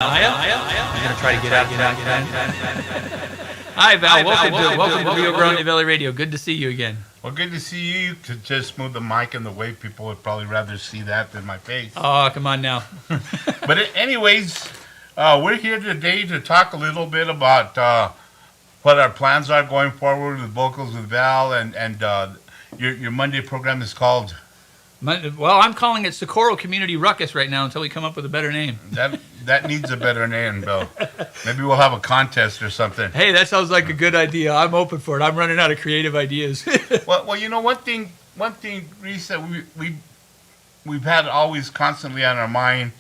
I'm gonna try to get out. Hi, Val. Welcome to Rio Grande Valley Radio. Good to see you again. Well, good to see you. You could just move the mic in the way people would probably rather see that than my face. Oh, come on now. But anyways, we're here today to talk a little bit about what our plans are going forward with Vocals with Val, and your Monday program is called. Well, I'm calling it Socorro Community Ruckus right now until we come up with a better name. That needs a better name, Bill. Maybe we'll have a contest or something. Hey, that sounds like a good idea. I'm open for it. I'm running out of creative ideas. Well, you know, one thing, Reese, that we've had always constantly on our mind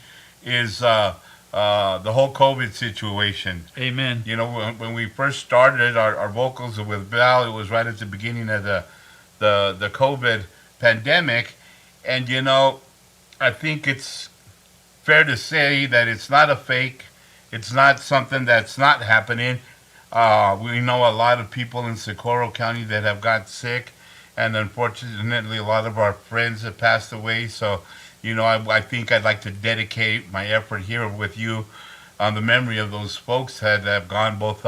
is the whole COVID situation. Amen. You know, when we first started our vocals with Val, it was right at the beginning of the COVID pandemic. And, you know, I think it's fair to say that it's not a fake. It's not something that's not happening. We know a lot of people in Socorro County that have got sick. And unfortunately, a lot of our friends have passed away. So, you know, I think I'd like to dedicate my effort here with you on the memory of those folks that have gone both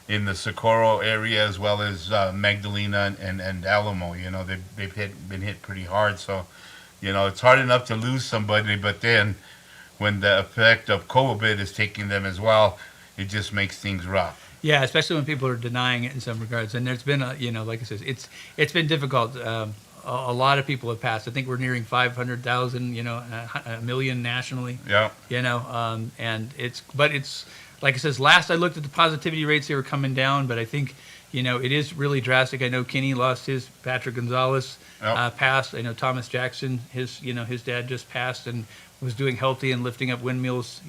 in the Socorro area as well as Magdalena and Alamo. You know, they've been hit pretty hard. So, you know, it's hard enough to lose somebody, but then when the effect of COVID is taking them as well, it just makes things rough. Yeah, especially when people are denying it in some regards. And there's been like I said, it's been difficult. A lot of people have passed. I think we're nearing 500,000, a million nationally. Yeah. And it's like I says, last I looked at the positivity rates, they were coming down, but I think, it is really drastic. I know Kenny lost his, Patrick Gonzalez passed. I know Thomas Jackson, his dad just passed and was doing healthy and lifting up windmills,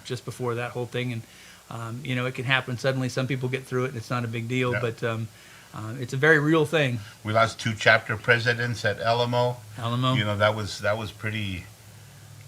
just before that whole thing. And, it can happen suddenly. Some people get through it and it's not a big deal, but it's a very real thing. We lost 2 chapter presidents at Alamo. You know, that was pretty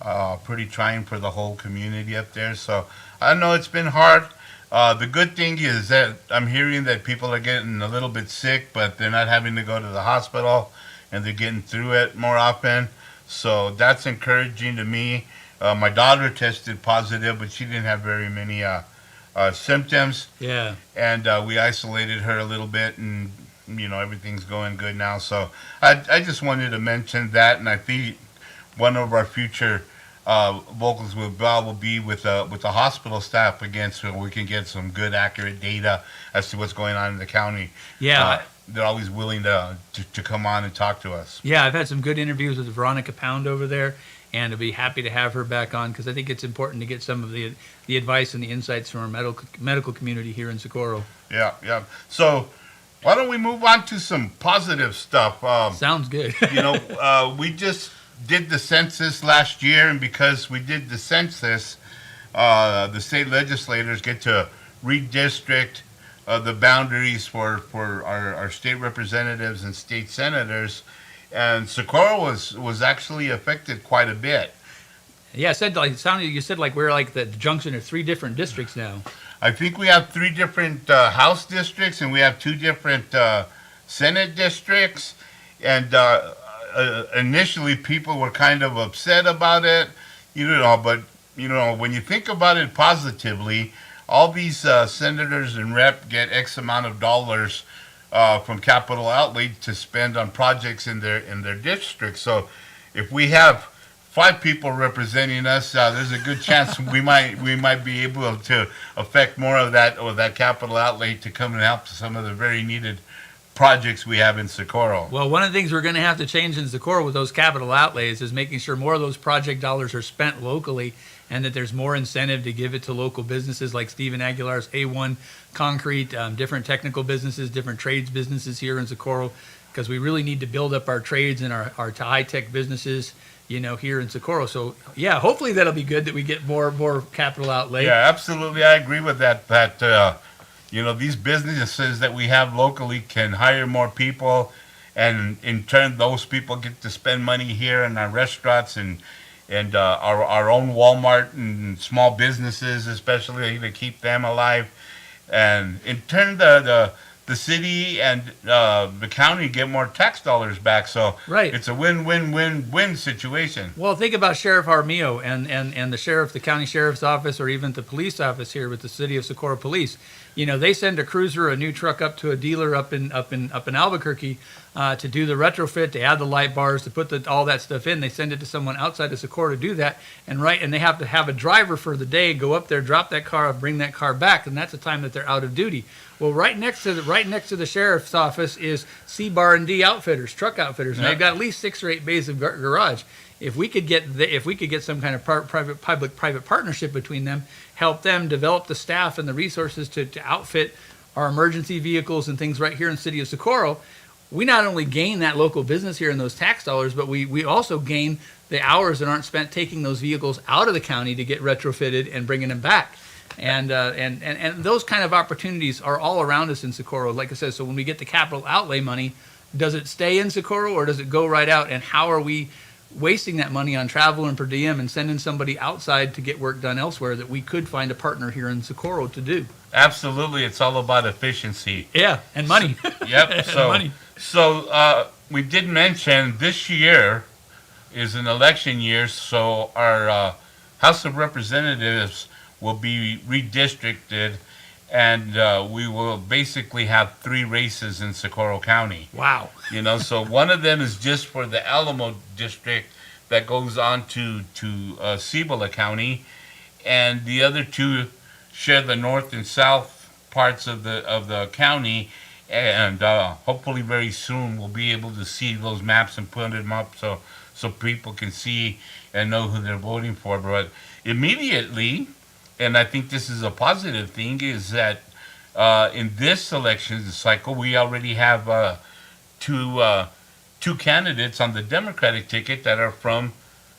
trying for the whole community up there. So I know it's been hard. The good thing is that I'm hearing that people are getting a little bit sick, but they're not having to go to the hospital, and they're getting through it more often. So that's encouraging to me. My daughter tested positive, but she didn't have very many symptoms. Yeah. And we isolated her a little bit, and everything's going good now. So I just wanted to mention that, and I think one of our future vocals with Val will be with the hospital staff again, so we can get some good, accurate data as to what's going on in the county. Yeah. They're always willing to come on and talk to us. Yeah, I've had some good interviews with Veronica Pound over there, and I'd be happy to have her back on because I think it's important to get some of the advice and the insights from our medical community here in Socorro. Yeah. So why don't we move on to some positive stuff? Sounds good. We just did the census last year, and because we did the census, the state legislators get to redistrict the boundaries for our state representatives and state senators, and Socorro was actually affected quite a bit. Yeah, you said like we're like the junction of 3 different districts now. I think we have 3 different House districts, and we have 2 different Senate districts, and initially people were kind of upset about it, but when you think about it positively, all these senators and rep get X amount of dollars from capital outlay to spend on projects in their district. So if we have 5 people representing us, there's a good chance we might be able to affect more of that capital outlay to come and help some of the very needed projects we have in Socorro. Well, one of the things we're going to have to change in Socorro with those capital outlays is making sure more of those project dollars are spent locally, and that there's more incentive to give it to local businesses like Stephen Aguilar's A1 Concrete, different technical businesses, different trades businesses here in Socorro, because we really need to build up our trades and our high-tech businesses, here in Socorro. So, yeah, hopefully that'll be good that we get more capital outlay. Yeah, absolutely. I agree with that. These businesses that we have locally can hire more people, and in turn, those people get to spend money here in our restaurants and our own Walmart and small businesses, especially to keep them alive. And in turn, the the city and the county get more tax dollars back. So Right. it's a win-win-win-win situation. Well, think about Sheriff Armillo and the sheriff, the county sheriff's office, or even the police office here with the city of Socorro Police. You know, they send a cruiser, a new truck up to a dealer up in Albuquerque to do the retrofit, to add the light bars, to put all that stuff in. They send it to someone outside of Socorro to do that, and they have to have a driver for the day, go up there, drop that car off, bring that car back, and that's the time that they're out of duty. Well, right next to the sheriff's office is C-Bar and D Outfitters, truck outfitters, and they've got at least 6 or 8 bays of garage. If we could get some kind of private partnership between them, help them develop the staff and the resources to outfit our emergency vehicles and things right here in the city of Socorro, we not only gain that local business here and those tax dollars, but we also gain the hours that aren't spent taking those vehicles out of the county to get retrofitted and bringing them back. And those kind of opportunities are all around us in Socorro. Like I said, so when we get the capital outlay money, does it stay in Socorro or does it go right out? And how are we wasting that money on travel and per diem and sending somebody outside to get work done elsewhere that we could find a partner here in Socorro to do? Absolutely, it's all about efficiency. Yeah, and money. Yep. And So, money. we did mention this year is an election year, so our House of Representatives will be redistricted, and we will basically have 3 races in Socorro County. Wow. You know, so one of them is just for the Alamo district that goes on to Cibola County, and the other 2 share the north and south parts of the county. And hopefully very soon we'll be able to see those maps and put them up so people can see and know who they're voting for. But immediately, and I think this is a positive thing, is that in this election cycle we already have two candidates on the Democratic ticket that are from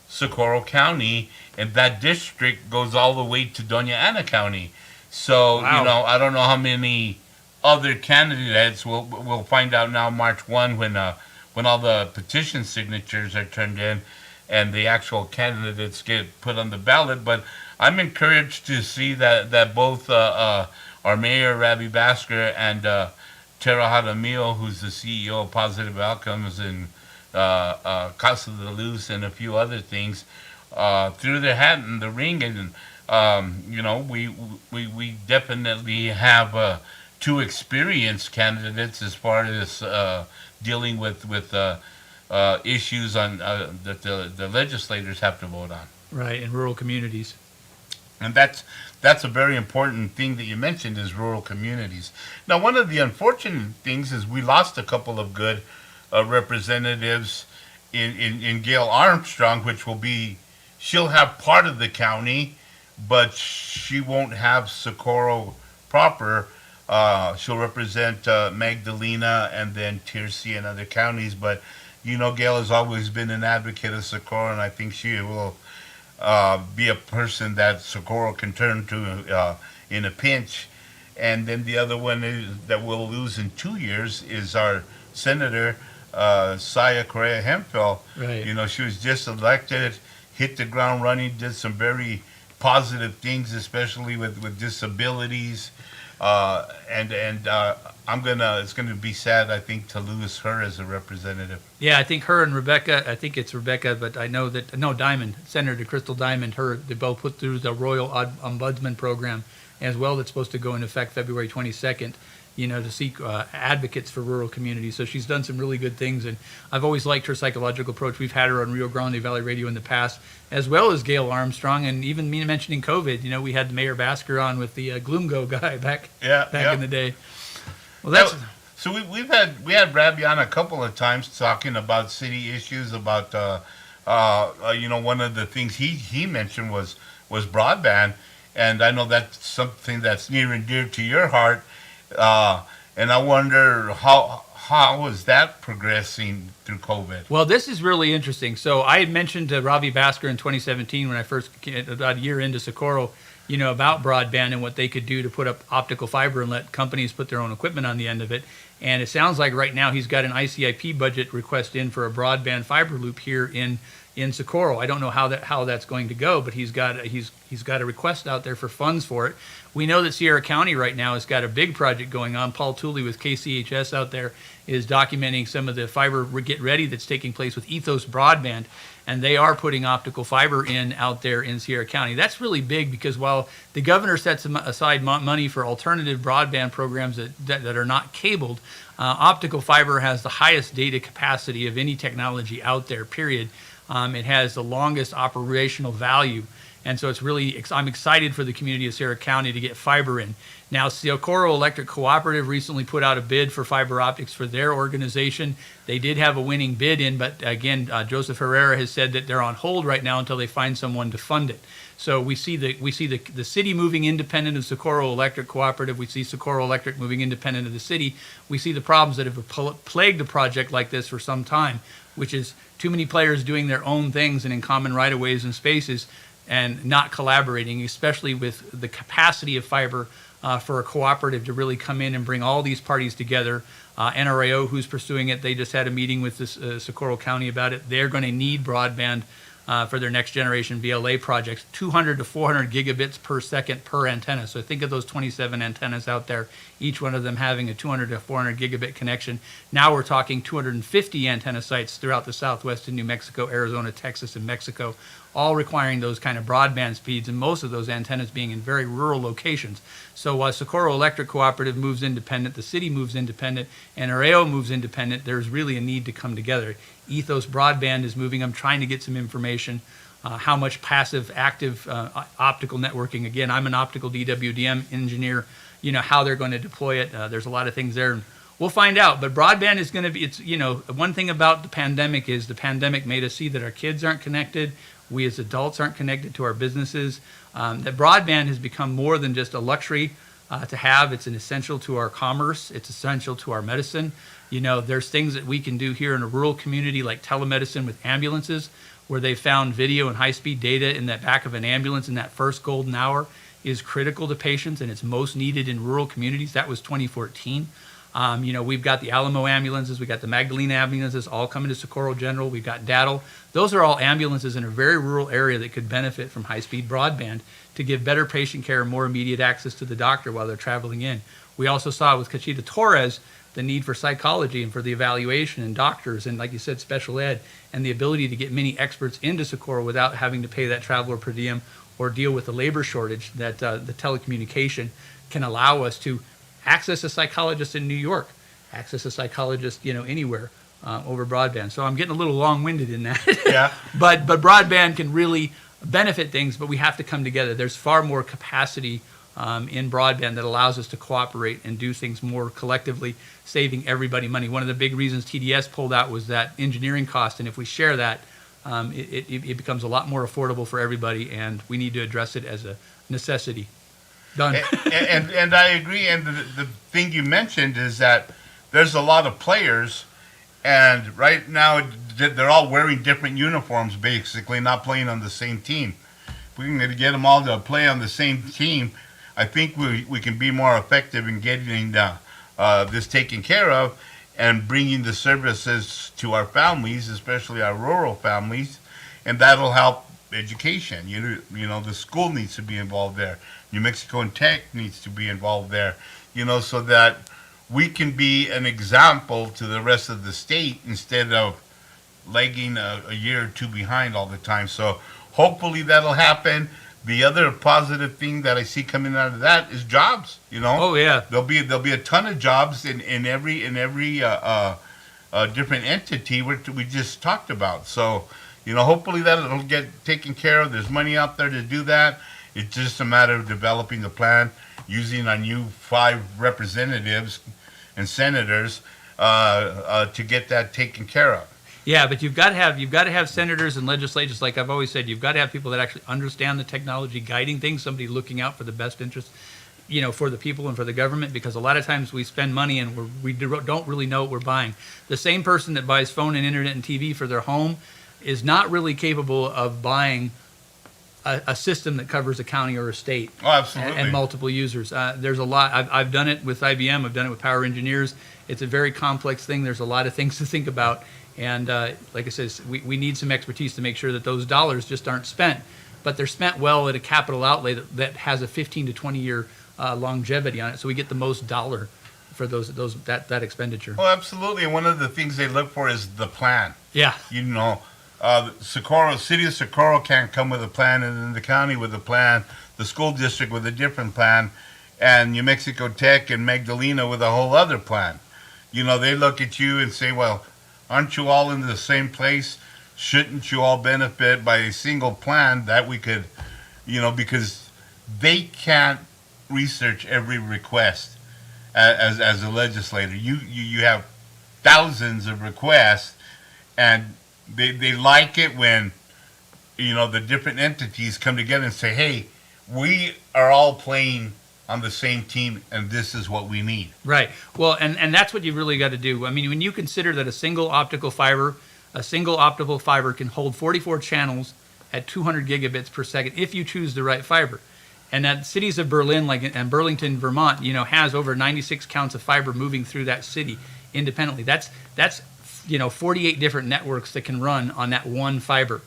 Socorro County, and that district goes all the way to Doña Ana County. So Wow. you know, I don't know how many other candidates. We'll find out now March 1 when all the petition signatures are turned in and the actual candidates get put on the ballot. But I'm encouraged to see that both our mayor Ravi Basker and Tara Jaramillo, who's the CEO of Positive Outcomes and Casa de Luz and a few other things, threw their hat in the ring, and you know, we definitely have 2 experienced candidates as far as dealing with issues on that the legislators have to vote on. Right, in rural communities. And that's a very important thing that you mentioned, is rural communities. Now, one of the unfortunate things is we lost a couple of good representatives in Gail Armstrong, which will be, she'll have part of the county, but she won't have Socorro proper. She'll represent Magdalena and then Tirsi and other counties. But, you know, Gail has always been an advocate of Socorro, and I think she will be a person that Socorro can turn to in a pinch. And then the other one that we'll lose in 2 years is our Senator Saya Correa Hemphill. Right. You know, she was just elected, hit the ground running, did some very positive things, especially with disabilities. It's gonna be sad, I think, to lose her as a representative. Yeah, I think her and Rebecca, I think it's Rebecca, but I know that, no, Diamond, Senator Crystal Diamond, they both put through the Royal Ombudsman program as well, that's supposed to go into effect February 22nd, you know, to seek advocates for rural communities. So she's done some really good things, and I've always liked her psychological approach. We've had her on Rio Grande Valley Radio in the past, as well as Gail Armstrong, and even me mentioning COVID. You know, we had Mayor Basker on with the Gloomgo guy back in the day. Well, that's so we had Rabbi on a couple of times talking about city issues, about you know, one of the things he mentioned was broadband, and I know that's something that's near and dear to your heart. And I wonder how is that progressing through COVID? Well, this is really interesting. So I had mentioned to Ravi Basker in 2017 when I first came, about a year into Socorro, you know, about broadband and what they could do to put up optical fiber and let companies put their own equipment on the end of it. And it sounds like right now he's got an ICIP budget request in for a broadband fiber loop here in in Socorro. I don't know how that's going to go, but he's got a request out there for funds for it. We know that Sierra County right now has got a big project going on. Paul Tooley with KCHS out there is documenting some of the fiber get ready that's taking place with Ethos Broadband, and they are putting optical fiber in out there in Sierra County. That's really big because while the governor sets aside money for alternative broadband programs that are not cabled, optical fiber has the highest data capacity of any technology out there, period. It has the longest operational value. And so it's really, I'm excited for the community of Sierra County to get fiber in. Now, Socorro Electric Cooperative recently put out a bid for fiber optics for their organization. They did have a winning bid in, but again, Joseph Herrera has said that they're on hold right now until they find someone to fund it. So we see the city moving independent of Socorro Electric Cooperative. We see Socorro Electric moving independent of the city. We see the problems that have plagued a project like this for some time, which is too many players doing their own things and in common right-of-ways and spaces and not collaborating, especially with the capacity of fiber for a cooperative to really come in and bring all these parties together. NRAO, who's pursuing it, they just had a meeting with this, Socorro County about it. They're going to need broadband for their next generation VLA projects, 200 to 400 gigabits per second per antenna. So think of those 27 antennas out there, each one of them having a 200 to 400 gigabit connection. Now we're talking 250 antenna sites throughout the Southwest in New Mexico, Arizona, Texas, and Mexico, all requiring those kind of broadband speeds, and most of those antennas being in very rural locations. So while Socorro Electric Cooperative moves independent, the city moves independent, and NRAO moves independent, there's really a need to come together. Ethos Broadband is moving. I'm trying to get some information, how much passive, active optical networking. Again, I'm an optical DWDM engineer, how they're going to deploy it. There's a lot of things there. We'll find out, but broadband is going to be, one thing about the pandemic is the pandemic made us see that our kids aren't connected. We as adults aren't connected to our businesses. That broadband has become more than just a luxury to have. It's an essential to our commerce. It's essential to our medicine. There's things that we can do here in a rural community like telemedicine with ambulances, where they found video and high-speed data in that back of an ambulance in that first golden hour is critical to patients, and it's most needed in rural communities. That was 2014. We've got the Alamo ambulances, we got the Magdalena ambulances, all coming to Socorro General. We've got DATL. Those are all ambulances in a very rural area that could benefit from high-speed broadband to give better patient care and more immediate access to the doctor while they're traveling in. We also saw with Cachita Torres the need for psychology and for the evaluation and doctors and, like you said, special ed, and the ability to get many experts into Socorro without having to pay that traveler per diem or deal with the labor shortage that the telecommunication can allow us to access a psychologist in New York, access a psychologist, anywhere over broadband. So I'm getting a little long-winded in that. Yeah. but broadband can really benefit things, but we have to come together. There's far more capacity in broadband that allows us to cooperate and do things more collectively, saving everybody money. One of the big reasons TDS pulled out was that engineering cost, and if we share that, it becomes a lot more affordable for everybody, and we need to address it as a necessity. Done. and I agree. And the thing you mentioned is that there's a lot of players, and right now they're all wearing different uniforms, basically not playing on the same team. If we can get them all to play on the same team, I think we can be more effective in getting this taken care of and bringing the services to our families, especially our rural families, and that'll help education. The school needs to be involved there. New Mexico and Tech needs to be involved there, so that we can be an example to the rest of the state instead of lagging a year or two behind all the time. So hopefully that'll happen. The other positive thing that I see coming out of that is jobs. Oh yeah. There'll be a ton of jobs in every different entity we just talked about. So hopefully that'll get taken care of. There's money out there to do that. It's just a matter of developing the plan, using our new 5 representatives and senators to get that taken care of. Yeah, but you've got to have senators and legislators. Like I've always said, you've got to have people that actually understand the technology, guiding things. Somebody looking out for the best interest, for the people and for the government. Because a lot of times we spend money and we don't really know what we're buying. The same person that buys phone and internet and TV for their home is not really capable of buying a system that covers a county or a state. Oh, absolutely. And multiple users. There's a lot. I've done it with IBM. I've done it with Power Engineers. It's a very complex thing. There's a lot of things to think about And like I said, we need some expertise to make sure that those dollars just aren't spent, but they're spent well at a capital outlay that has a 15 to 20 year longevity on it, so we get the most dollar for that expenditure. Oh, absolutely. And one of the things they look for is the plan. Yeah. You know, Socorro, city of Socorro can't come with a plan, and then the county with a plan, the school district with a different plan, and New Mexico Tech and Magdalena with a whole other plan. You know, they look at you and say, well, aren't you all in the same place? Shouldn't you all benefit by a single plan that we could, you know, because they can't research every request as a legislator. You have thousands of requests, and they like it when, you know, the different entities come together and say, hey, we are all playing on the same team, and this is what we need. Right. Well, and that's what you really got to do. I mean, when you consider that a single optical fiber can hold 44 channels at 200 gigabits per second if you choose the right fiber. And that cities of Berlin, and Burlington, Vermont, you know, has over 96 counts of fiber moving through that city independently. That's 48 different networks that can run on that one fiber.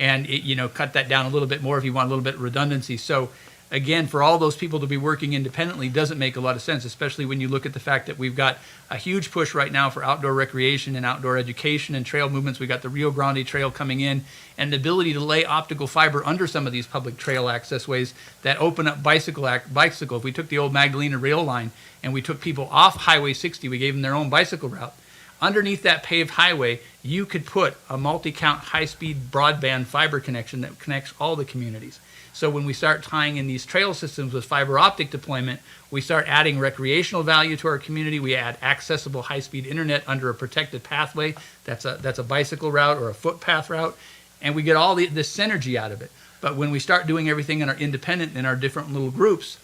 And cut that down a little bit more if you want a little bit of redundancy. So again, for all those people to be working independently doesn't make a lot of sense, especially when you look at the fact that we've got a huge push right now for outdoor recreation and outdoor education and trail movements. We got the Rio Grande Trail coming in, and the ability to lay optical fiber under some of these public trail access ways that open up bicycle. If we took the old Magdalena rail line and we took people off Highway 60, we gave them their own bicycle route. Underneath that paved highway, you could put a multi-count high-speed broadband fiber connection that connects all the communities. So when we start tying in these trail systems with fiber optic deployment, we start adding recreational value to our community. We add accessible high-speed internet under a protected pathway. That's a bicycle route or a footpath route, and we get all the synergy out of it. But when we start doing everything in our independent, in our different little groups,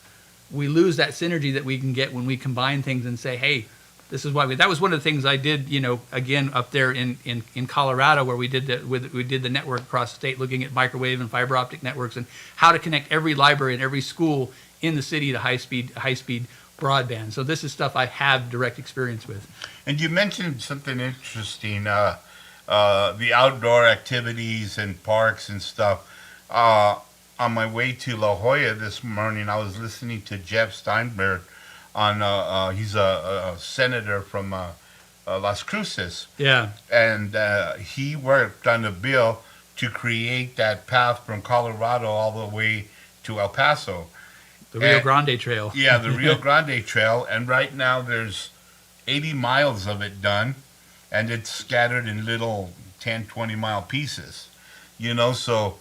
we lose that synergy that we can get when we combine things and say, hey, this is why that was one of the things I did, again, up there in Colorado, where we did the network across the state, looking at microwave and fiber optic networks and how to connect every library and every school in the city to high speed broadband. So this is stuff I have direct experience with. And you mentioned something interesting, the outdoor activities and parks and stuff. On my way to La Jolla this morning, I was listening to Jeff Steinberg on he's a senator from Las Cruces. Yeah. And he worked on a bill to create that path from Colorado all the way to El Paso. The Rio Grande Trail. Yeah, the Rio Grande Trail. And right now there's 80 miles of it done, and it's scattered in little 10, 20-mile pieces. So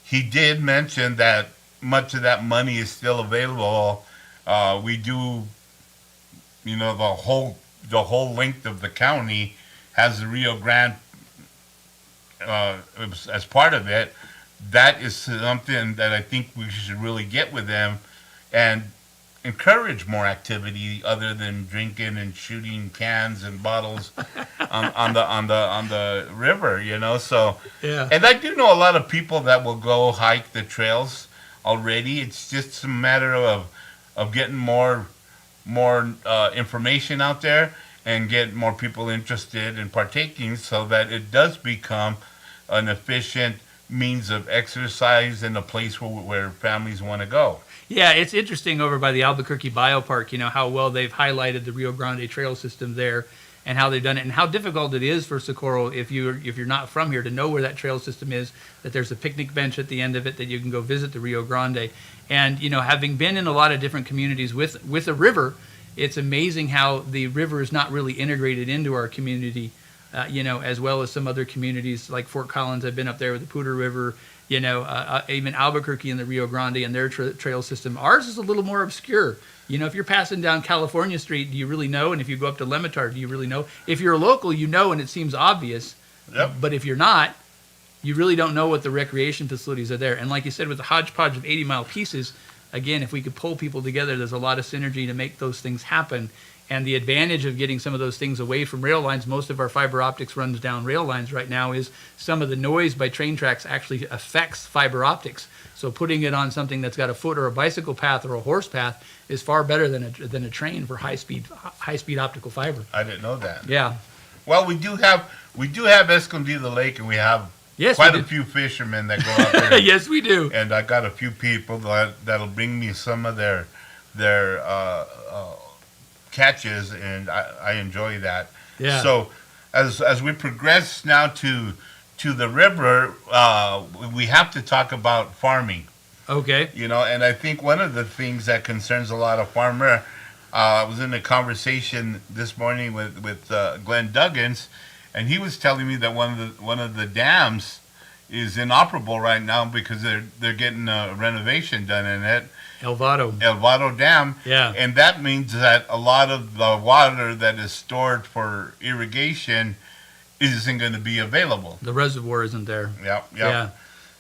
he did mention that much of that money is still available. We do, the whole length of the county has the Rio Grande as part of it. That is something that I think we should really get with them and encourage more activity other than drinking and shooting cans and bottles on the river. So yeah. And I do know a lot of people that will go hike the trails already. It's just a matter of getting more information out there and get more people interested in partaking, so that it does become an efficient means of exercise and a place where families want to go. Yeah, it's interesting over by the Albuquerque Biopark, how well they've highlighted the Rio Grande Trail system there and how they've done it, and how difficult it is for Socorro, if you're not from here, to know where that trail system is, that there's a picnic bench at the end of it, that you can go visit the Rio Grande. And, having been in a lot of different communities with a river, it's amazing how the river is not really integrated into our community, as well as some other communities like Fort Collins. I've been up there with the Poudre River, even Albuquerque and the Rio Grande and their trail system. Ours is a little more obscure. If you're passing down California Street, do you really know? And if you go up to Lemitar, do you really know? If you're a local, and it seems obvious. Yep. But if you're not, you really don't know what the recreation facilities are there. And like you said, with the hodgepodge of 80-mile pieces, again, if we could pull people together, there's a lot of synergy to make those things happen. And the advantage of getting some of those things away from rail lines, most of our fiber optics runs down rail lines right now, is some of the noise by train tracks actually affects fiber optics. So putting it on something that's got a foot or a bicycle path or a horse path is far better than a train for high speed optical fiber. I didn't know that. Yeah. Well, we do have Escondido Lake, and we have quite a few fishermen that go out there. Yes, we do. And I got a few people that'll bring me some of their catches, and I enjoy that. Yeah. So as we progress now to the river, we have to talk about farming. Okay. You know, and I think one of the things that concerns a lot of farmer, I was in a conversation this morning with Glenn Duggins, and he was telling me that one of the dams is inoperable right now because they're getting a renovation done in it. El Vado Dam. Yeah. And that means that a lot of the water that is stored for irrigation isn't going to be available. The reservoir isn't there. Yep. Yeah.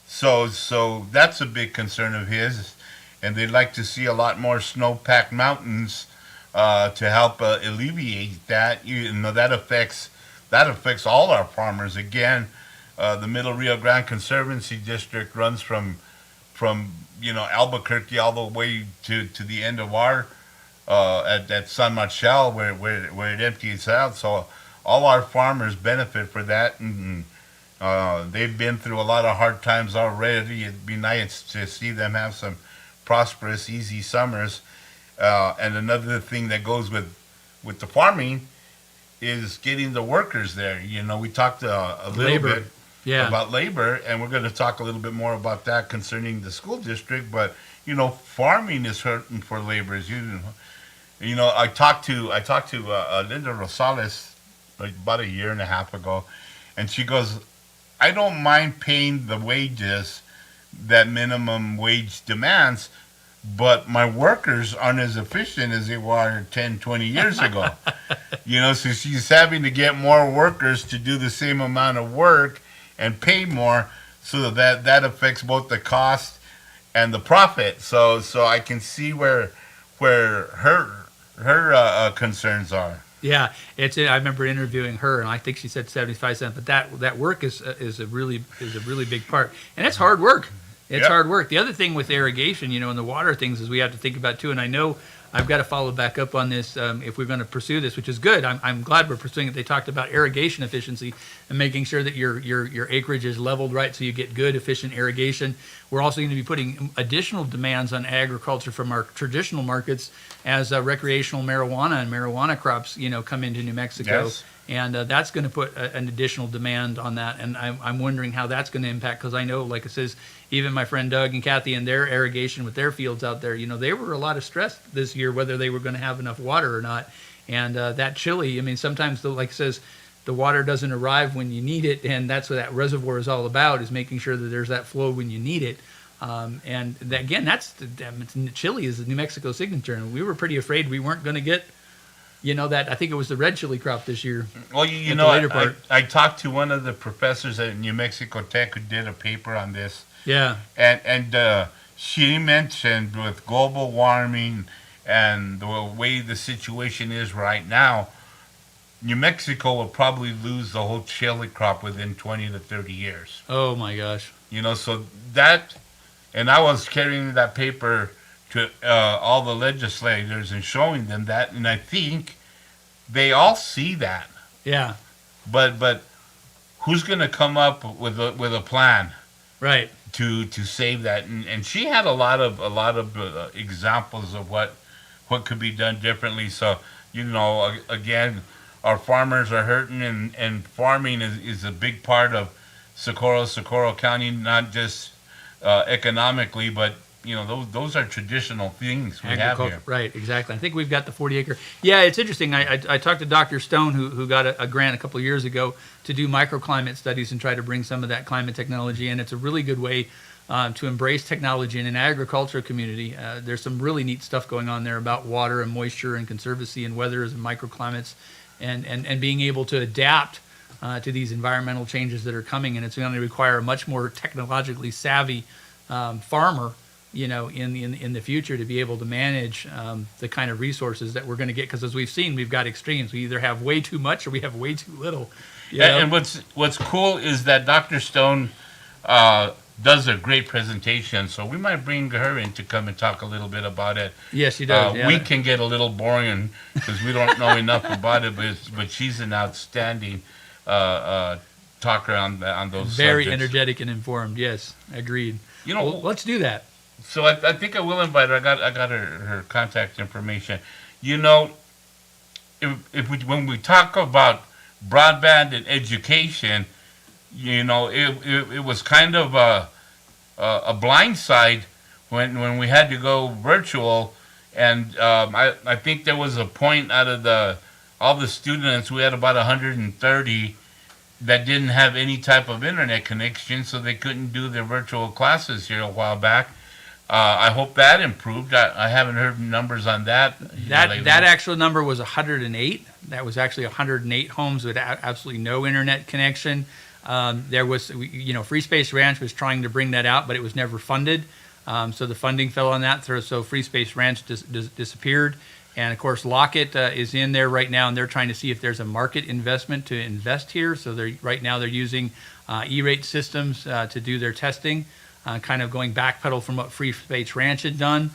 So that's a big concern of his, and they'd like to see a lot more snow-packed mountains to help alleviate that. You know, that affects all our farmers. Again, the Middle Rio Grande Conservancy District runs from Albuquerque all the way to the end of our at San Marcial where it empties out. So all our farmers benefit for that, and they've been through a lot of hard times already. It'd be nice to see them have some prosperous, easy summers. And another thing that goes with the farming is getting the workers there. You know, we talked a little bit about labor, and we're going to talk a little bit more about that concerning the school district. But you know, farming is hurting for laborers. You know, I talked to Linda Rosales like about a year and a half ago, and she goes, I don't mind paying the wages that minimum wage demands, but my workers aren't as efficient as they were 10, 20 years ago. You know, so she's having to get more workers to do the same amount of work and pay more, so that affects both the cost and the profit. So I can see where her concerns are. Yeah, I remember interviewing her, and I think she said 75 cents. But that work is a really big part, and it's hard work. It's hard work. The other thing with irrigation, you know, and the water things is we have to think about too. And I know I've got to follow back up on this if we're going to pursue this, which is good. I'm glad we're pursuing it. They talked about irrigation efficiency and making sure that your acreage is leveled right so you get good, efficient irrigation. We're also going to be putting additional demands on agriculture from our traditional markets as recreational marijuana and marijuana crops, you know, come into New Mexico. Yes. And that's going to put an additional demand on that. And I'm wondering how that's going to impact, because I know, like it says, even my friend Doug and Kathy and their irrigation with their fields out there, you know, they were a lot of stress this year whether they were going to have enough water or not. And that chili, I mean, sometimes, like it says, the water doesn't arrive when you need it. And that's what that reservoir is all about, is making sure that there's that flow when you need it. And that, again, chili is the New Mexico signature. And we were pretty afraid we weren't going to get, you know, that I think it was the red chili crop this year. Well, you know, I talked to one of the professors at New Mexico Tech who did a paper on this. Yeah. And she mentioned with global warming and the way the situation is right now, New Mexico will probably lose the whole chili crop within 20 to 30 years. Oh, my gosh. You know, so that, and I was carrying that paper to all the legislators and showing them that, and I think they all see that. Yeah. But who's going to come up with a plan? Right. To save that, and she had a lot of examples of what could be done differently. So, you know, again, our farmers are hurting, and farming is a big part of Socorro County, not just economically, but you know, those are traditional things we have here. Right, exactly. I think we've got the 40-acre. Yeah, it's interesting. I talked to Dr. Stone, who got a grant a couple of years ago to do microclimate studies and try to bring some of that climate technology in. It's a really good way to embrace technology in an agricultural community. There's some really neat stuff going on there about water and moisture and conservancy and weathers and microclimates and being able to adapt to these environmental changes that are coming. And it's going to require a much more technologically savvy farmer, you know, in the future, to be able to manage the kind of resources that we're going to get. Because as we've seen, we've got extremes. We either have way too much or we have way too little. And what's cool is that Dr. Stone does a great presentation. So we might bring her in to come and talk a little bit about it. Yes, she does. Yeah. We can get a little boring because we don't know enough about it, but she's an outstanding talker on those Very subjects. energetic and informed. Yes, agreed. You know, Well, let's do that. so I think I will invite her. I got her contact information. You know, when we talk about broadband and education, you know, it was kind of a blind side when we had to go virtual, and I think there was a point out of all the students, we had about 130 that didn't have any type of internet connection, so they couldn't do their virtual classes here a while back. I hope that improved. I haven't heard numbers on that. That actual number was 108. That was actually 108 homes with absolutely no internet connection. There was, Free Space Ranch was trying to bring that out, but it was never funded. So the funding fell on that. So Free Space Ranch disappeared. And of course, Lockett is in there right now, and they're trying to see if there's a market investment to invest here. So right now they're using E-rate systems to do their testing, kind of going backpedal from what Free Space Ranch had done.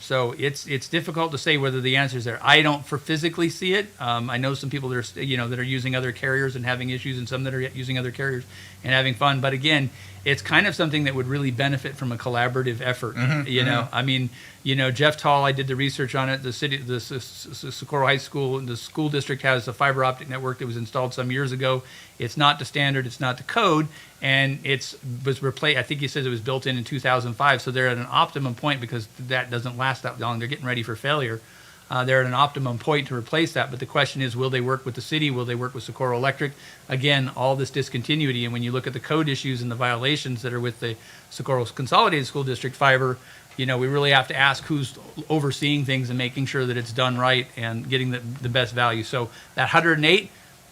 So it's difficult to say whether the answer is there. I don't physically see it. I know some people that are using other carriers and having issues, and some that are using other carriers and having fun. But again, it's kind of something that would really benefit from a collaborative effort. I mean, Jeff Tall, I did the research on it. The Socorro High School, the school district has a fiber optic network that was installed some years ago. It's not to standard, it's not to code, and was replaced. I think he says it was built in 2005. So they're at an optimum point because that doesn't last that long. They're getting ready for failure. They're at an optimum point to replace that. But the question is, will they work with the city? Will they work with Socorro Electric? Again, all this discontinuity. And when you look at the code issues and the violations that are with the Socorro Consolidated School District fiber, we really have to ask who's overseeing things and making sure that it's done right and getting the best value. So that 108,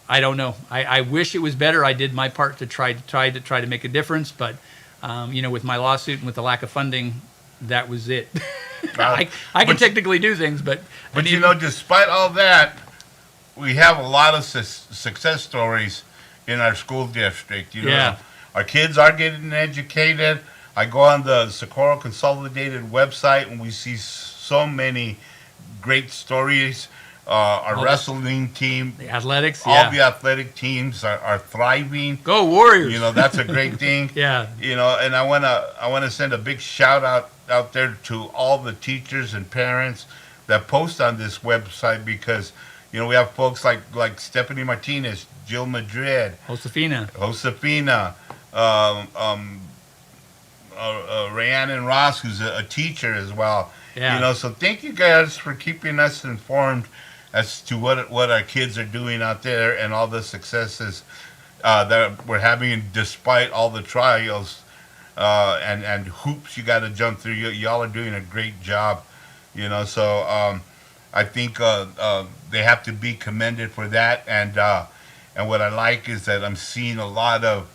I don't know. I wish it was better. I did my part to try to make a difference. But, with my lawsuit and with the lack of funding, that was it. I can technically do things, but despite all that, we have a lot of success stories in our school district. Our kids are getting educated. I go on the Socorro Consolidated website and we see so many great stories. Our wrestling team, the athletics, all the athletic teams are thriving. Go Warriors! That's a great thing. Yeah. And I wanna send a big shout out there to all the teachers and parents that post on this website, because we have folks like Stephanie Martinez, Jill Madrid, Josefina, Rhiannon Ross, who's a teacher as well. Yeah. So thank you guys for keeping us informed as to what our kids are doing out there and all the successes that we're having despite all the trials and hoops you got to jump through. Y'all are doing a great job, So I think they have to be commended for that. And what I like is that I'm seeing a lot of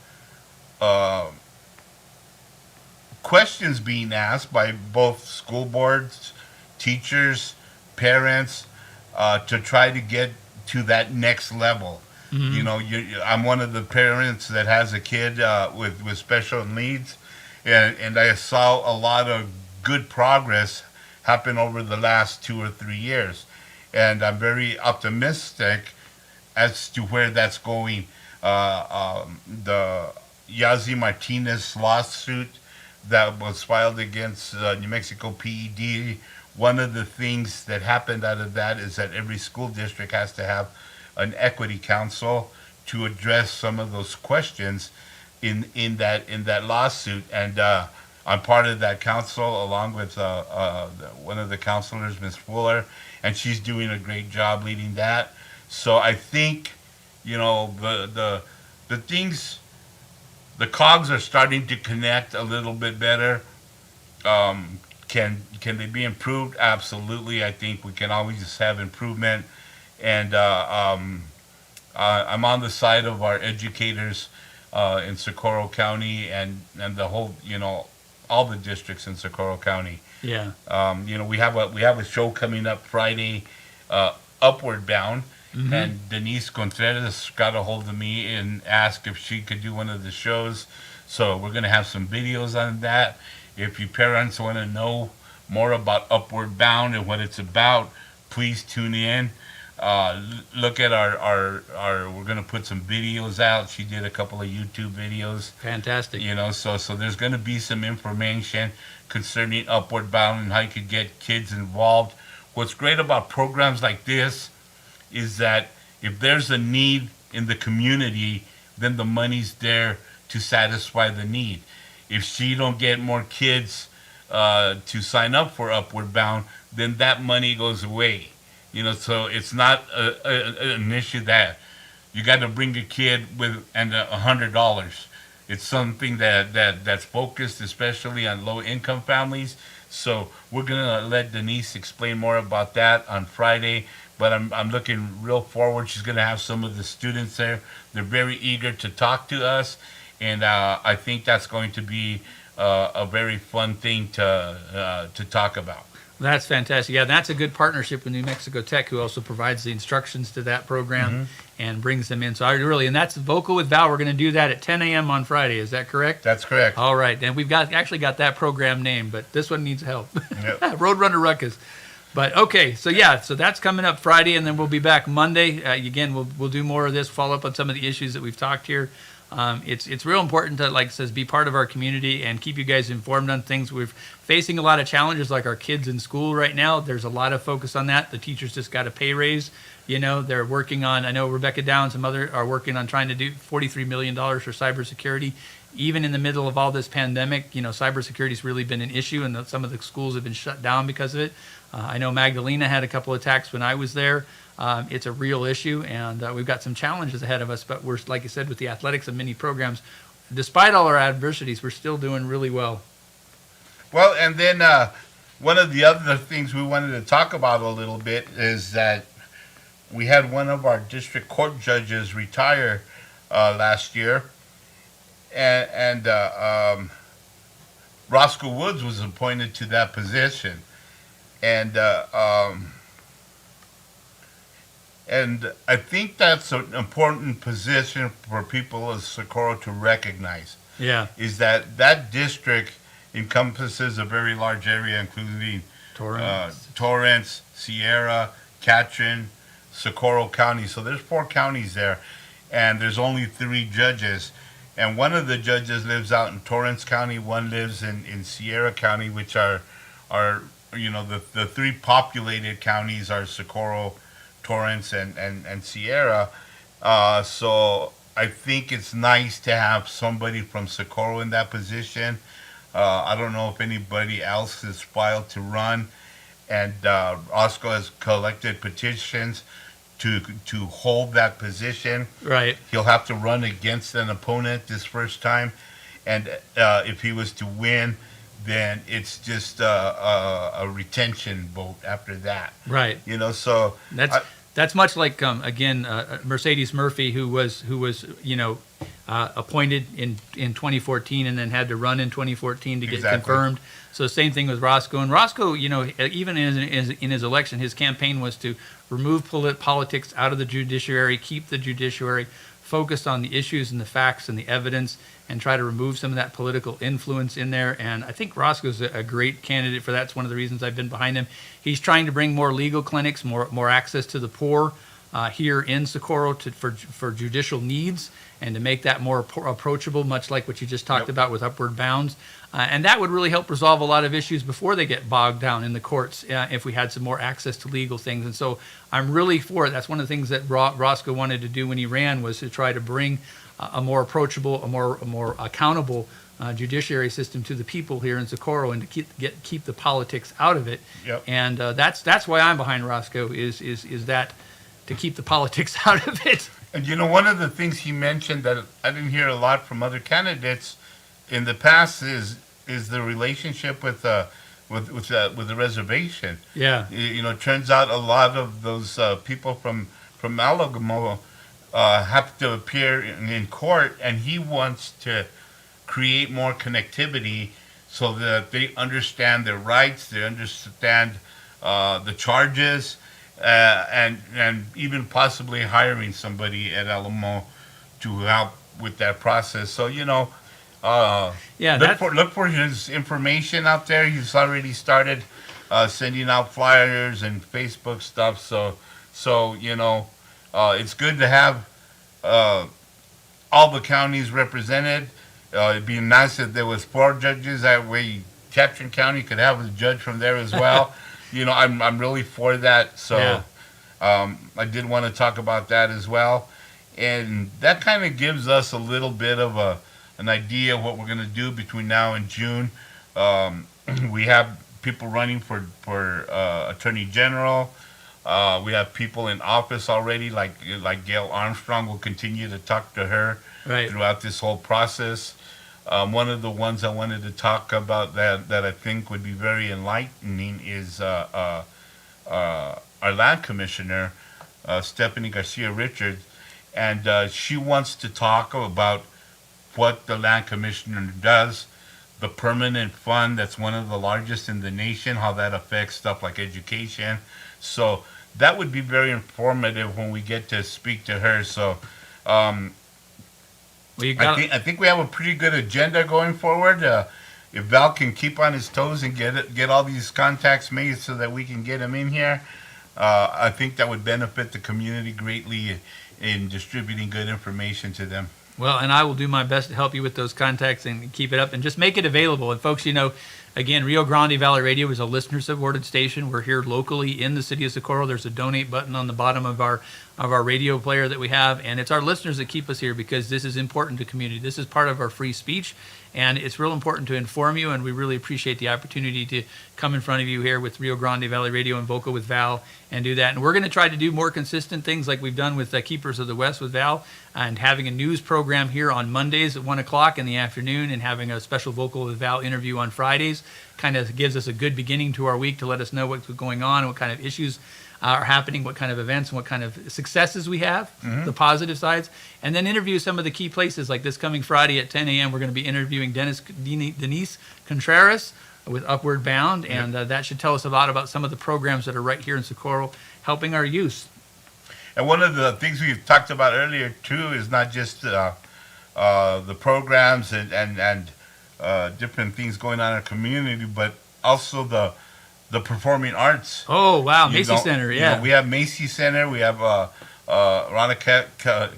questions being asked by both school boards, teachers, parents, to try to get to that next level. Mm-hmm. I'm one of the parents that has a kid with special needs, and I saw a lot of good progress happen over the last 2 or 3 years, and I'm very optimistic as to where that's going. The Yazi Martinez lawsuit that was filed against New Mexico PED, one of the things that happened out of that is that every school district has to have an equity council to address some of those questions in that lawsuit. And I'm part of that council along with one of the counselors, Ms. Fuller, and she's doing a great job leading that. So I think, the things, the cogs are starting to connect a little bit better. Can they be improved? Absolutely. I think we can always have improvement. And I'm on the side of our educators in Socorro County and the whole, all the districts in Socorro County. Yeah. We have a show coming up Friday, Upward Bound. Mm-hmm. And Denise Contreras got a hold of me and asked if she could do one of the shows. So we're going to have some videos on that. If you parents want to know more about Upward Bound and what it's about, please tune in. Look at our we're going to put some videos out. She did a couple of YouTube videos. Fantastic. So there's going to be some information concerning Upward Bound and how you could get kids involved. What's great about programs like this is that if there's a need in the community, then the money's there to satisfy the need. If she don't get more kids to sign up for Upward Bound, then that money goes away. So it's not an issue that you got to bring a kid with and $100. It's something that's focused especially on low income families. So we're gonna let Denise explain more about that on Friday. But I'm looking real forward. She's gonna have some of the students there. They're very eager to talk to us, and I think that's going to be a very fun thing to talk about. That's fantastic. Yeah, that's a good partnership with New Mexico Tech, who also provides the instructions to that program and brings them in. So and that's Vocal with Val. We're going to do that at 10 a.m. on Friday. Is that correct? That's correct. All right. And we've actually got that program name, but this one needs help. Yep. Roadrunner Ruckus. But okay, so that's coming up Friday, and then we'll be back Monday. Again, we'll do more of this, follow up on some of the issues that we've talked here. It's real important to, like it says, be part of our community and keep you guys informed on things. We're facing a lot of challenges, like our kids in school right now. There's a lot of focus on that. The teachers just got a pay raise. They're working on, I know Rebecca Dow and some other are working on trying to do $43 million for cybersecurity. Even in the middle of all this pandemic, cybersecurity has really been an issue, and some of the schools have been shut down because of it. I know Magdalena had a couple of attacks when I was there. It's a real issue, and we've got some challenges ahead of us. But we're, like I said, with the athletics and many programs, despite all our adversities, we're still doing really well. Well, and then one of the other things we wanted to talk about a little bit is that we had one of our district court judges retire last year, and Roscoe Woods was appointed to that position, and I think that's an important position for people of Socorro to recognize. Yeah. Is that district encompasses a very large area, including Torrance, Sierra, Catron, Socorro County. So there's 4 counties there, and there's only 3 judges. And one of the judges lives out in Torrance County, one lives in Sierra County, which are the 3 populated counties are Socorro, Torrance, and Sierra. So I think it's nice to have somebody from Socorro in that position. I don't know if anybody else has filed to run, and Roscoe has collected petitions to hold that position. Right. He'll have to run against an opponent this first time, and if he was to win, then it's just a retention vote after that. Right. So that's much like Mercedes Murphy, who was appointed in 2014 and then had to run in 2014 to get confirmed. So same thing with Roscoe. And Roscoe, even in his election, his campaign was to remove politics out of the judiciary, keep the judiciary focused on the issues and the facts and the evidence, and try to remove some of that political influence in there. And I think Roscoe's a great candidate for that. It's one of the reasons I've been behind him. He's trying to bring more legal clinics, more access to the poor here in Socorro for judicial needs, and to make that more approachable, much like what you just talked about with Upward Bounds. And that would really help resolve a lot of issues before they get bogged down in the courts if we had some more access to legal things. And so I'm really for it. That's one of the things that Roscoe wanted to do when he ran, was to try to bring a more approachable, a more accountable judiciary system to the people here in Socorro, and to keep the politics out of it. Yep. And that's why I'm behind Roscoe, is that to keep the politics out of it. And one of the things he mentioned that I didn't hear a lot from other candidates in the past is the relationship with the reservation. Yeah. It turns out a lot of those people from Alamo have to appear in court, and he wants to create more connectivity so that they understand their rights, they understand the charges, and even possibly hiring somebody at Alamo to help with that process. So Yeah, look for his information out there. He's already started sending out flyers and Facebook stuff. So it's good to have all the counties represented. It'd be nice if there was 4 judges. That way, Captain County could have a judge from there as well. I'm really for that. So Yeah. I did want to talk about that as well, and that kind of gives us a little bit of an idea of what we're going to do between now and June. We have people running for Attorney General. We have people in office already, like Gail Armstrong. Will continue to talk to her Right. throughout this whole process. One of the ones I wanted to talk about that I think would be very enlightening is our land commissioner, Stephanie Garcia Richards, and she wants to talk about what the land commissioner does, the permanent fund that's one of the largest in the nation, how that affects stuff like education. So that would be very informative when we get to speak to her. So Well, you got I think we have a pretty good agenda going forward. If Val can keep on his toes and get all these contacts made so that we can get them in here, I think that would benefit the community greatly in distributing good information to them. Well, and I will do my best to help you with those contacts and keep it up and just make it available. And folks, again, Rio Grande Valley Radio is a listener-supported station. We're here locally in the city of Socorro. There's a donate button on the bottom of our radio player that we have, and it's our listeners that keep us here because this is important to community. This is part of our free speech, and it's real important to inform you, and we really appreciate the opportunity to come in front of you here with Rio Grande Valley Radio and Vocal with Val and do that. And we're going to try to do more consistent things like we've done with Keepers of the West with Val, and having a news program here on Mondays at 1 o'clock in the afternoon, and having a special Vocal with Val interview on Fridays. Kind of gives us a good beginning to our week to let us know what's going on, what kind of issues are happening, what kind of events and what kind of successes we have, the positive sides, and then interview some of the key places. Like this coming Friday at 10 a.m., we're going to be interviewing Denise Contreras with Upward Bound, and that should tell us a lot about some of the programs that are right here in Socorro helping our youth. And one of the things we've talked about earlier too is not just the programs and different things going on in our community, but also the performing arts. Oh, wow. Macy Center, yeah. We have Macy Center. We have Rhonda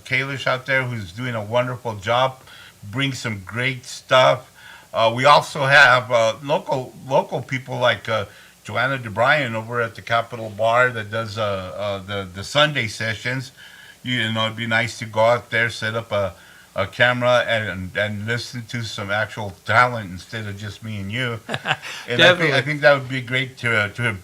Kalish out there who's doing a wonderful job, brings some great stuff. We also have local people like Joanna DeBryan over at the Capitol Bar that does the Sunday sessions. It'd be nice to go out there, set up a camera and listen to some actual talent instead of just me and you. And I think that would be great to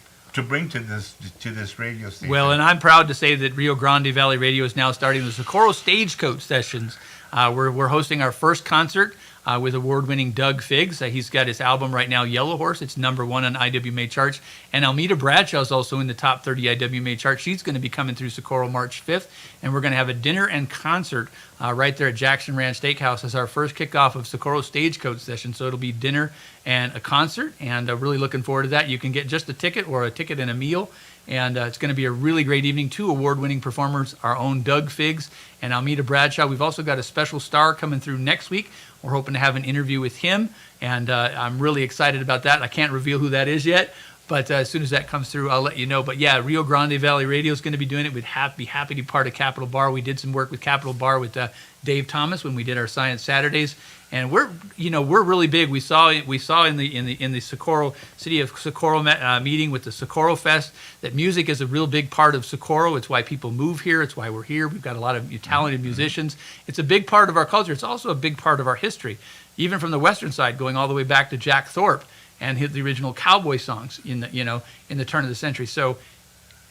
bring to this radio station. Well, and I'm proud to say that Rio Grande Valley Radio is now starting the Socorro Stagecoach Sessions. We're hosting our first concert with award-winning Doug Figgs. He's got his album right now, Yellow Horse. It's #1 on IWMA charts. And Almeda Bradshaw is also in the top 30 IWMA charts. She's going to be coming through Socorro March 5th. And we're going to have a dinner and concert right there at Jackson Ranch Steakhouse as our first kickoff of Socorro Stagecoach Session. So it'll be dinner and a concert, and really looking forward to that. You can get just a ticket or a ticket and a meal. And it's going to be a really great evening. 2 award-winning performers, our own Doug Figgs and Almeda Bradshaw. We've also got a special star coming through next week. We're hoping to have an interview with him, and I'm really excited about that. I can't reveal who that is yet, but as soon as that comes through, I'll let you know. But yeah, Rio Grande Valley Radio is going to be doing it. We'd be happy to be part of Capitol Bar. We did some work with Capitol Bar with Dave Thomas when we did our Science Saturdays. And we're really big. We saw in the Socorro City of Socorro meeting with the Socorro Fest that music is a real big part of Socorro. It's why people move here. It's why we're here. We've got a lot of talented musicians. It's a big part of our culture. It's also a big part of our history, even from the western side, going all the way back to Jack Thorpe and the original cowboy songs in the turn of the century. So,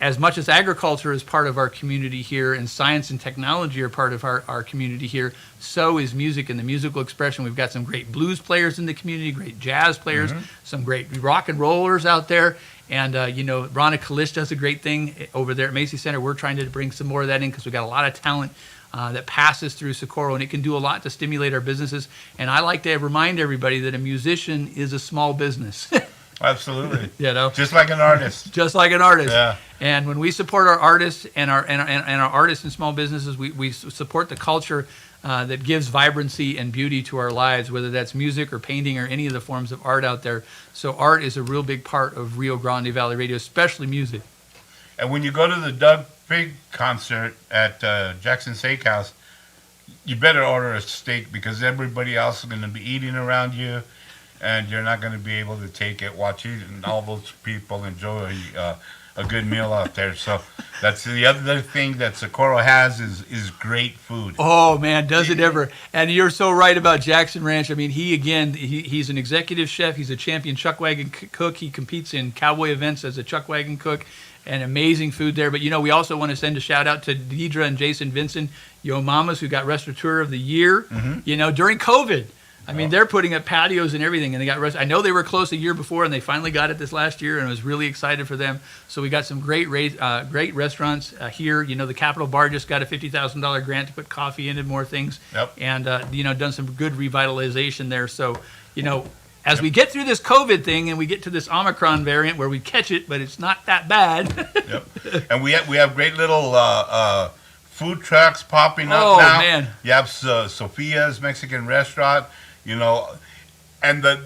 as much as agriculture is part of our community here and science and technology are part of our community here, so is music and the musical expression. We've got some great blues players in the community, great jazz players, some great rock and rollers out there. And, Rhonda Kalish does a great thing over there at Macy Center. We're trying to bring some more of that in because we've got a lot of talent that passes through Socorro, and it can do a lot to stimulate our businesses. And I like to remind everybody that a musician is a small business. Absolutely. You know, Just like an artist. just like an artist. Yeah. And when we support our artists and our artists and small businesses, we support the culture that gives vibrancy and beauty to our lives, whether that's music or painting or any of the forms of art out there. So art is a real big part of Rio Grande Valley Radio, especially music. And when you go to the Doug Pig concert at Jackson Steakhouse, you better order a steak because everybody else is going to be eating around you, and you're not going to be able to take it watching all those people enjoy a good meal out there. So that's the other thing that Socorro has is great food. Oh man, does it ever? And you're so right about Jackson Ranch. I mean, he's an executive chef. He's a champion chuck wagon cook. He competes in cowboy events as a chuck wagon cook. And amazing food there. But, we also want to send a shout out to Deidre and Jason Vincent, Yo Mamas, who got Restaurateur of the Year, during COVID. I mean, they're putting up patios and everything, and they got I know they were close a year before, and they finally got it this last year, and I was really excited for them. So we got some great restaurants here. The Capitol Bar just got a $50,000 grant to put coffee in and more things. Yep. And, done some good revitalization there. So, as we get through this COVID thing and we get to this Omicron variant where we catch it, but it's not that bad. Yep. And we have great little food trucks popping up now. Oh, man. You have Sophia's Mexican restaurant, and the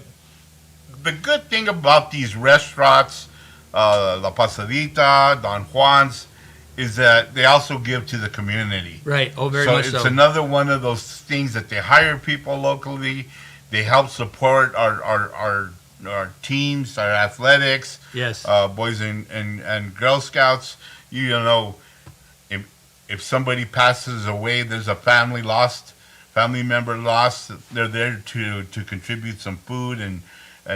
good thing about these restaurants, La Pasadita, Don Juan's, is that they also give to the community. Right. Oh, very much so. So it's another one of those things that they hire people locally. They help support our teams, our athletics. Yes. Boys and Girl Scouts. If somebody passes away, there's a family member lost. They're there to contribute some food, and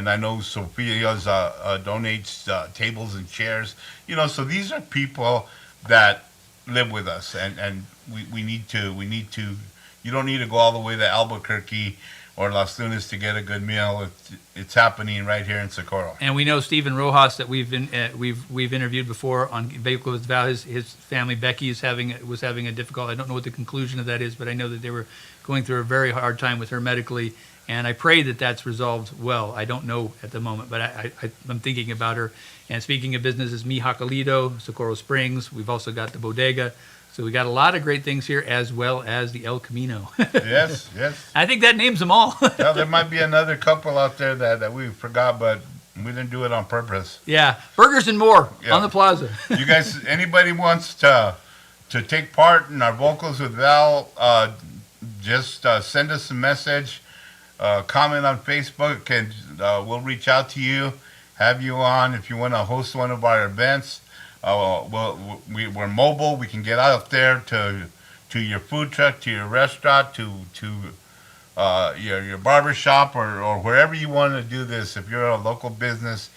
I know Sophia's donates tables and chairs. So these are people that live with us, and we need to. You don't need to go all the way to Albuquerque or Las Lunas to get a good meal. It's happening right here in Socorro. And we know Stephen Rojas that we've interviewed before on Vehicle with Val. His family, Becky, was having a difficult. I don't know what the conclusion of that is, but I know that they were going through a very hard time with her medically. And I pray that that's resolved well. I don't know at the moment, but I'm thinking about her. And speaking of businesses, Mi Jacalito, Socorro Springs. We've also got the Bodega. So we got a lot of great things here, as well as the El Camino. Yes. I think that names them all. Well, there might be another couple out there that we forgot, but we didn't do it on purpose. Yeah, burgers and more on the plaza. You guys, anybody wants to take part in our Vocals with Val, just send us a message, comment on Facebook, and we'll reach out to you, have you on if you want to host one of our events. We're mobile. We can get out there to your food truck, to your restaurant, to your barber shop, or wherever you want to do this. If you're a local business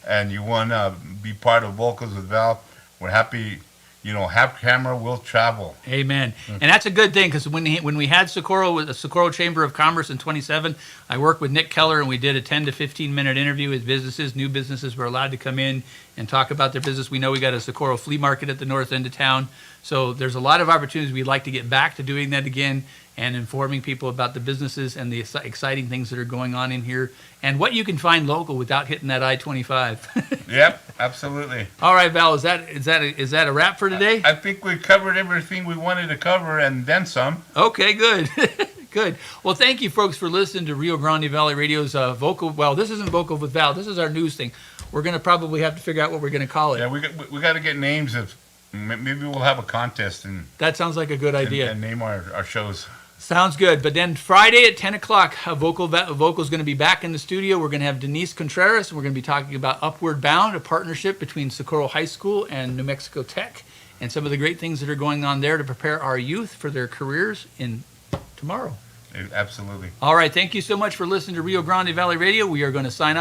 and you want to be part of Vocals with Val, we're happy. Have camera will travel. Amen. And that's a good thing, because when we had Socorro with the Socorro Chamber of Commerce in 27, I worked with Nick Keller, and we did a 10 to 15 minute interview with businesses. New businesses were allowed to come in and talk about their business. We know we got a Socorro flea market at the north end of town. So there's a lot of opportunities. We'd like to get back to doing that again and informing people about the businesses and the exciting things that are going on in here and what you can find local without hitting that I-25. Yep, absolutely. All right, Val, is that a wrap for today? I think we covered everything we wanted to cover and then some. Okay, good. Good. Well, thank you, folks, for listening to Rio Grande Valley Radio's Vocal. Well, this isn't Vocal with Val. This is our news thing. We're going to probably have to figure out what we're going to call it. Yeah, we got to get names of. Maybe we'll have a contest and. That sounds like a good idea. And name our shows. Sounds good. But then Friday at 10 o'clock, Vocal's going to be back in the studio. We're going to have Denise Contreras, and we're going to be talking about Upward Bound, a partnership between Socorro High School and New Mexico Tech, and some of the great things that are going on there to prepare our youth for their careers in tomorrow. Absolutely. All right. Thank you so much for listening to Rio Grande Valley Radio. We are going to sign off.